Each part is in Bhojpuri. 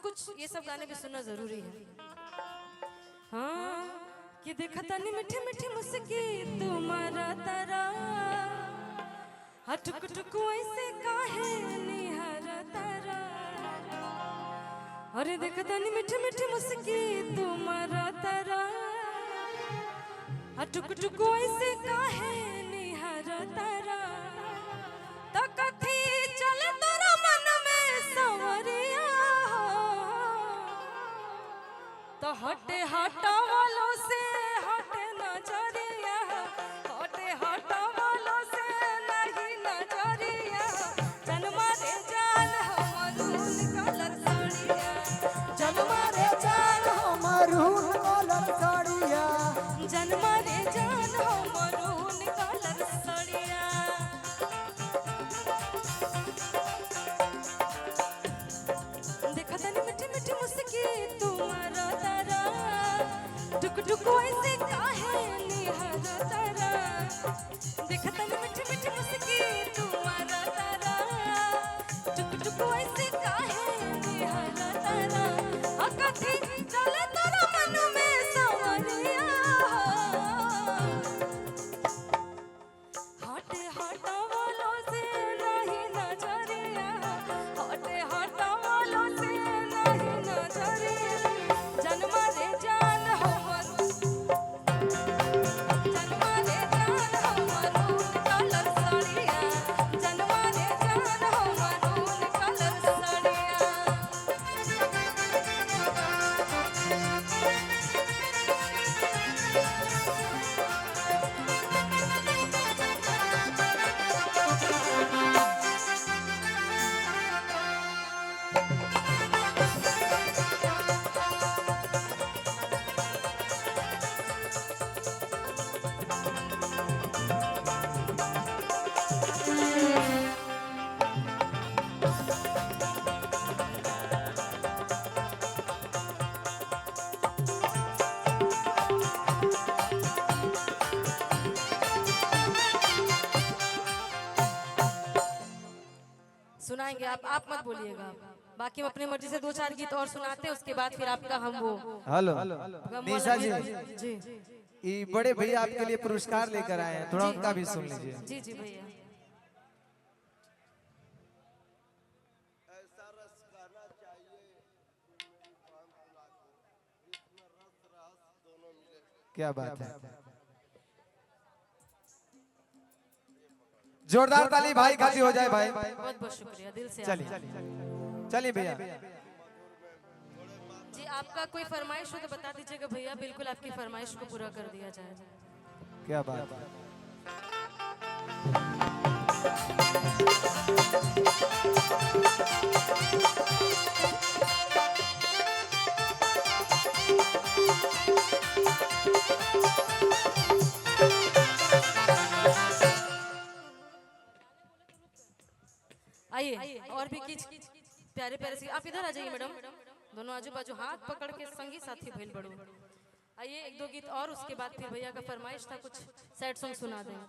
कुछ ये सब गाने भी सुनना जरूरी है। हाँ कि देखा तनी मीठी मीठी मुस्की तुम्हारा तारा, टुक टुक ऐसे काहे निहारा तारा। अरे देखा तनी मीठी मीठी मुस्की तुम्हारा तारा, टुक टुक ऐसे काहे निहारा तारा। तकथी चल तोरा मन में सवरिया, तो हटे हटा वालों से हटे नजरिया, हटे हटा वालों से नहीं नजरिया। जन्मा रे जान हमरून कलर साड़िया, जन्मा रे जान हमरून कलर साड़िया, जन्मा रे जान हमरून कलर साड़िया। देखा तनी मीठी मीठी मुस्की तुम्हारा तारा, टुक टुक ऐसे काहे निहारा तारा। देखा तनी मीठी मीठी मुस्की तुम्हारा तारा, टुक टुक ऐसे काहे निहारा तारा। कथी चले तोरा मन में सवरिया, हटे हटा वालों से नहीं नजरिया, हटे हटा वालों से नहीं नजरिया। जन्मा रे जान हमर, जन्मा रे जान हमरून कलर साड़िया, जन्मा रे जान हमरून कलर साड़िया। सुनाएंगे आप मत बोलिएगा। बाकी हम अपने मर्जी से 2-4 गीत और सुनाते हैं, उसके बाद फिर आपका हम वो। हेलो निशा जी, जी ये बड़े भैया आपके लिए पुरस्कार लेकर आए हैं, थोड़ा उनका भी सुन लीजिए। जी जी भैया। क्या बात है, जोरदार ताली भाई खाती हो जाए भाई। बहुत बहुत शुक्रिया दिल से। चलिए चलिए भैया जी, आपका कोई फरमाइश हो तो बता दीजिएगा भैया, बिल्कुल आपकी फरमाइश को पूरा कर दिया जाएगा। क्या बात है। आइए और भी कुछ प्यारे प्यारे से। आप इधर आ जाइए मैडम, दोनों आजू बाजू हाथ पकड़ के संगी साथी भइल बड़ो। आइए 1-2 गीत और, उसके बाद फिर भैया का फरमाइश था कुछ सैड सॉन्ग सुना दें।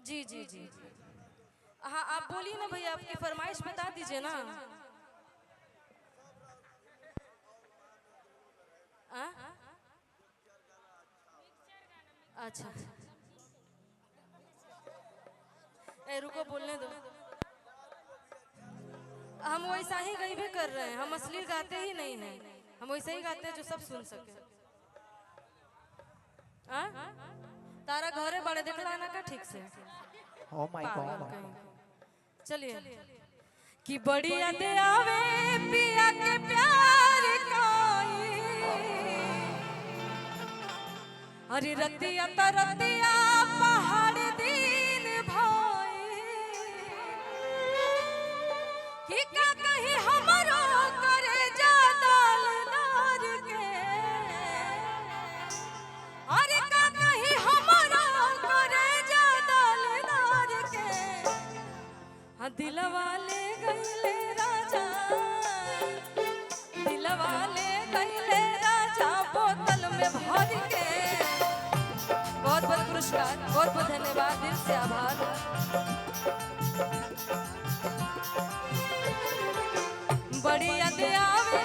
जी जी जी हाँ, आप बोलिए ना भैया, आपकी फरमाइश बता दीजिए ना। अच्छा रुको बोलने दो, हम वैसा ही गईबे कर रहे हैं, हम असली गाते ही नहीं हैं, हम वैसे ही गाते हैं जो सब सुन सके। तारा घरे बड़े देखला ना का ठीक से। Oh my God. चलिए कि बड़ी याद आवे पिया के प्यार काई, अरे रतिया तरतिया पहाड़ दिन भाई, कि का कहीं हमरो करे जादल नार के, अरे का कहीं हमरो करे जादल नार के। हाँ दिलवा ले गईले राजा, दिलवा ले गईले राजा बोतल में भर के। बहुत बहुत पुरस्कार, बहुत बहुत धन्यवाद, दिल से आभार। बड़ी याद आवे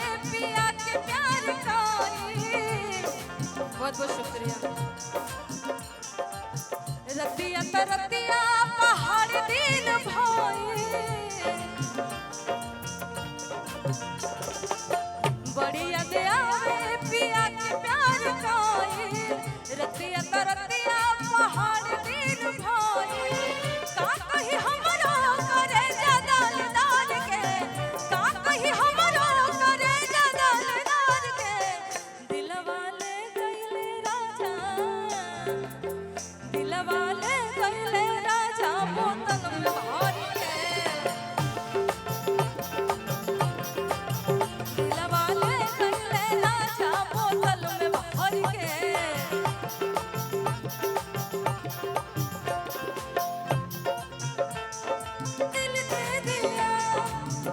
बड़ी याद आवे पिया के प्यार काए रतिया तरतिया पहाड़ दिन भाई का कही हमरो करे जदल दाल के का कही हमरो करे जदल दाल के दिलवा ले गइले राजा दिलवा ले गइले राजा बोतल में भर के दिलवा ले गइले राजा बोतल में भर के दिल दे दिया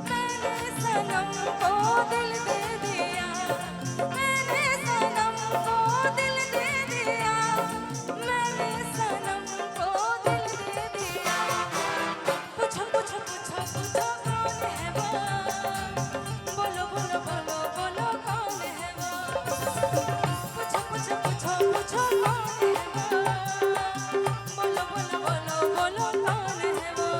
मैंने सनम को दिल दे दिया मैंने सनम को दिल दे दिया मैंने सनम को दिल दे दिया पूछो पूछो पूछो पूछो कौन है वो बोलो बोलो बोलो बोलो कौन है वो पूछो पूछो पूछो पूछो कौन है वो बोलो बोलो बोलो बोलो कौन है वो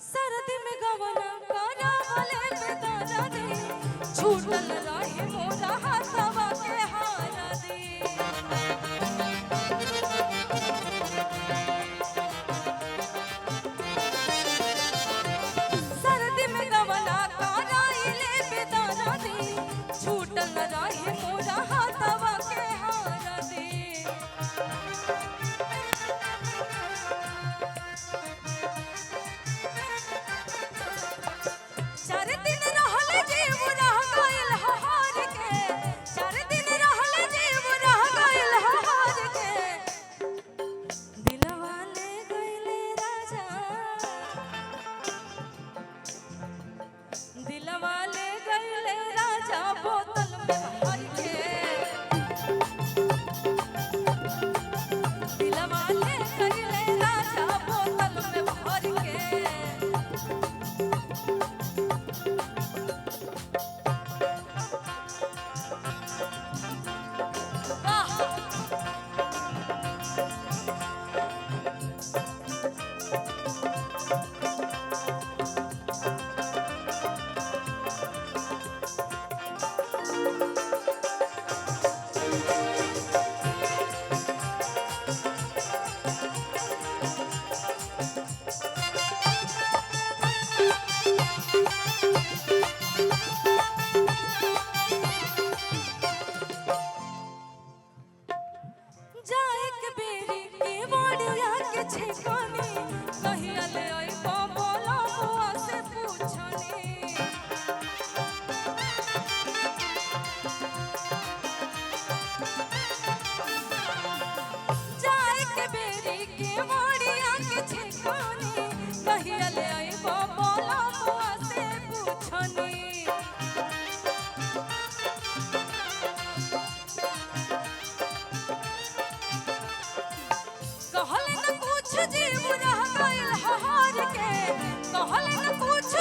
सरदी में गवना करा वाले बेदारा दे छूटल रहे मोरा हाथवा के हारा दे सरदी में गवना करा इले बेदारा दे छूटल रहे मोरा हाथवा के हारा दे चार दिन रहल जीव रह गइल हार के चार दिन रहल जीव रह गइल हार के दिलवा ले गइले राजा दिलवा ले गइले राजा बोतल में भर के दिलवा ले गइले राजा बोतल में भर के जाए के बेरी के बोलिया के छेकानी कहिया ले आई बोला बुआ से पूछनी जाए के बेरी के बोलिया के छेकानी कहिया ले आई बोला बुआ से पूछनी कहल न कुछ जीव रह गइल हार के कहल न कुछ